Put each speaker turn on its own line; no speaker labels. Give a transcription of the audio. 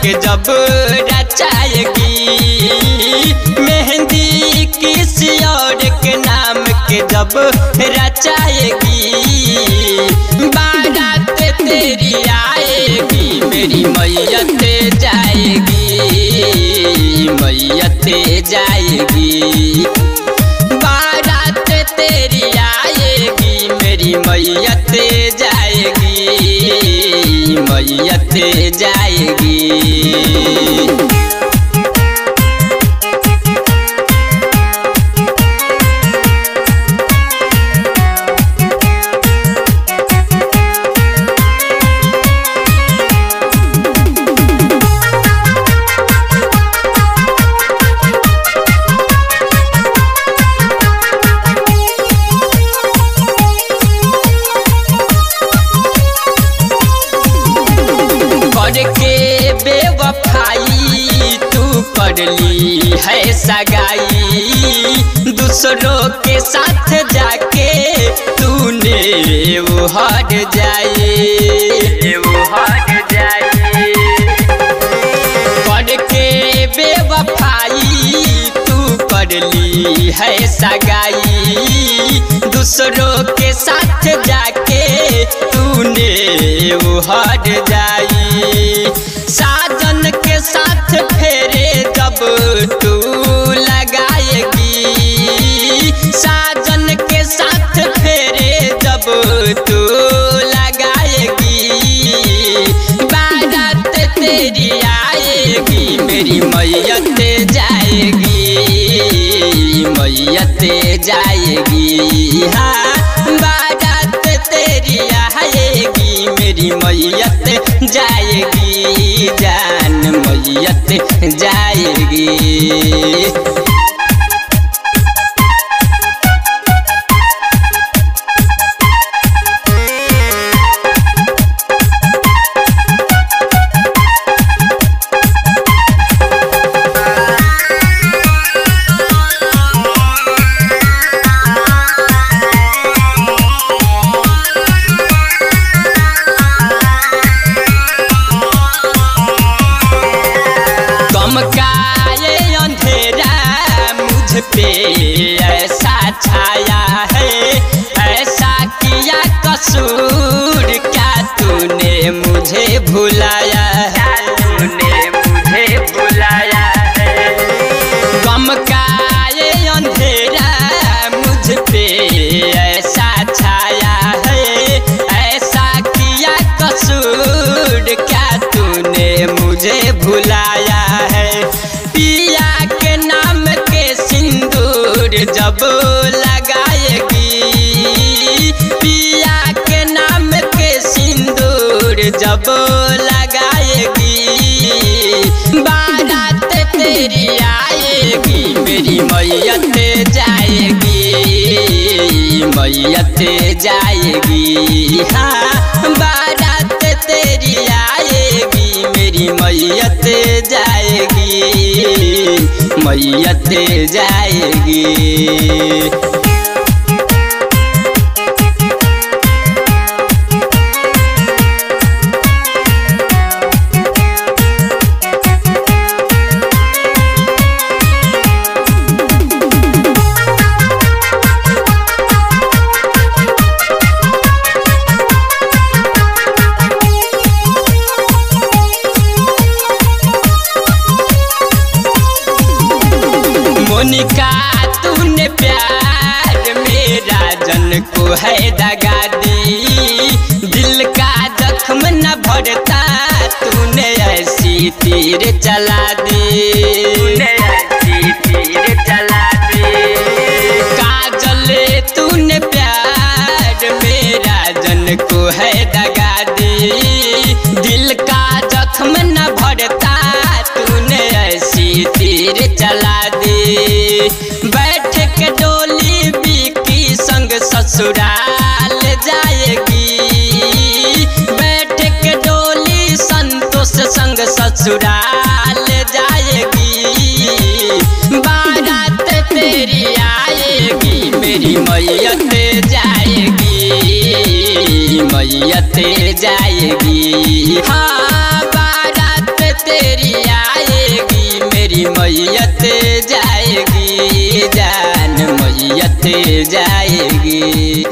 के जब रचाएगी, मेहंदी किसी और के नाम के जब रचाएगी, बारात तेरी आएगी मेरी मैयत जाएगी, मैयत जाएगी। बारात तेरी आएगी मेरी मैयत जाएगी, मैयत जाएगी। के बेवफाई तू कर ली है सगाई, दूसरों के साथ जाके तूने वो हट जाए, वो हट जाए। कर के बेवफाई तू कर ली है सगाई, दूसरों के साथ जाके तूने वो हट जाए। साजन के साथ फेरे जब तू लगाएगी, साजन के साथ फेरे जब तू लगाएगी, बारात तेरी आएगी मेरी मैयत जाएगी, मैयत जाएगी। हाँ बारात तेरी आएगी मेरी मैयत जाएगी, जान मैयत जाएगी। चमकाए अंधेरा मुझ पे ऐसा छाया है, ऐसा किया कसूर क्या तूने मुझे भुलाया है, तूने मुझे भुलाया है। चमकाए अंधेरा मुझ पे ऐसा छाया है, ऐसा किया कसूर क्या तूने मुझे भुलाया है। पिया के नाम के सिंदूर जब लगाएगी, पिया के नाम के सिंदूर जब लगाएगी, बारात तेरी आएगी मेरी मैयत जाएगी, मैयत जाएगी। हाँ बारात तेरी आएगी मेरी मैयत जाएगी, मैयत जाएगी। मोनिका तूने प्यार मेरा जन को है दगा दी, दिल का जख्म न भरता तूने ऐसी तीर चला दी, तूने ऐसी तीर चला दी। काजल तूने प्यार मेरा जन को है दगा दी, दिल का जख्म न भरता तूने ऐसी तीर चला दी। बैठ के डोली बीकी संग ससुराल जाएगी, बैठ के डोली संतोष संग ससुराल जाएगी, बारात तेरी आएगी मेरी मैयत जाएगी, मैयत जाएगी। हाँ बारात तेरी मेरी मैयत जाएगी, जान मैयत जाएगी।